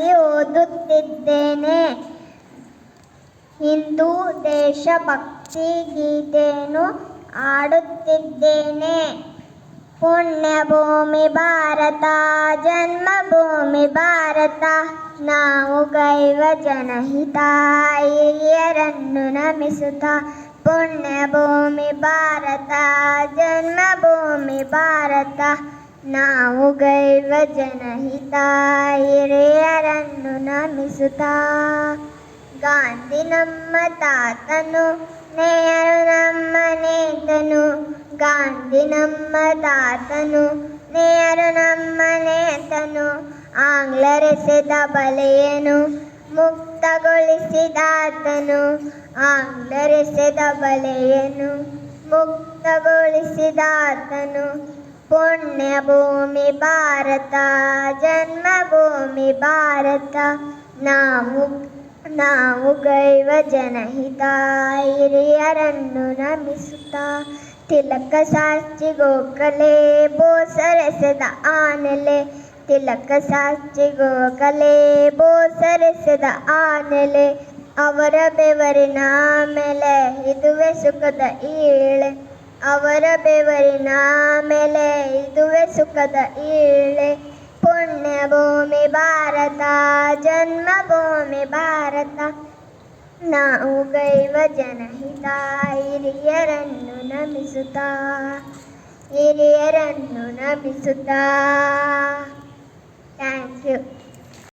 ಓದುತ್ತಿದ್ದೇನೆ. ಹಿಂದೂ ದೇಶಭಕ್ತಿ ಗೀತೆಯನ್ನು ಹಾಡುತ್ತಿದ್ದೇನೆ. ಪುಣ್ಯಭೂಮಿ ಭಾರತ, ಜನ್ಮಭೂಮಿ ಭಾರತ, ನಾವು ಗೈವ ಜನಹಿತ, ಹಿರಿಯರನ್ನು ನಮಿಸುತ್ತ. ಪುಣ್ಯಭೂಮಿ ಭಾರತ, ಜನ್ಮಭೂಮಿ ಭಾರತ, ನಾವು ಗೈವ ಜನಹಿತ, ಹಿರಿಯರನ್ನು ನಮಿಸುತ್ತ. ಗಾಂಧಿ ನಮ್ಮ ತಾತನು, ನೆಹರು ನಮ್ಮ ನೇತನು. ಗಾಂಧಿ ನಮ್ಮ ತಾತನು, ನೆಹರು ನಮ್ಮ ನೇತನು. ಆಂಗ್ಲರೆಸೆದ ಬಲೆಯನ್ನು ಮುಕ್ತಗೊಳಿಸಿದಾತನು. ಆಂಗ್ಲರೆಸೆದ ಬಲೆಯನ್ನು ಮುಕ್ತಗೊಳಿಸಿದಾತನು. ಪುಣ್ಯಭೂಮಿ ಭಾರತ, ಜನ್ಮಭೂಮಿ ಭಾರತ, ನಾವು ಗೈವ ಜನಹಿತ, ಹಿರಿಯರನ್ನು ನಮಿಸುತ್ತ. ತಿಲಕ ಶಾಸ್ತ್ರಿ ಗೋಖಲೆ, ಬೋಸರೆಸೆದ ಆನೆಲೆ. ತಿಲಕ ಶಾಸ್ತ್ರಿ ಗೋಖಲೆ, ಬೋಸರೆಸೆದ ಆನೆಲೆ. ಅವರ ಬೆವರಿನ ಮೇಲೆ ಇದುವೆ ಸುಖದ ಈಳೆ. ಅವರ ಬೆವರಿನ ಮೇಲೆ ಇದುವೆ ಸುಖದ ಈಳೆ. ಪುಣ್ಯಭೂಮಿ ಭಾರತ, ಜನ್ಮಭೂಮಿ ಭಾರತ, ನಾವು ಗೈವ ಜನಹಿತ, ಹಿರಿಯರನ್ನು ನಮಿಸುತ್ತ. ಹಿರಿಯರನ್ನು ನಮಿಸುತ್ತ. Thank you.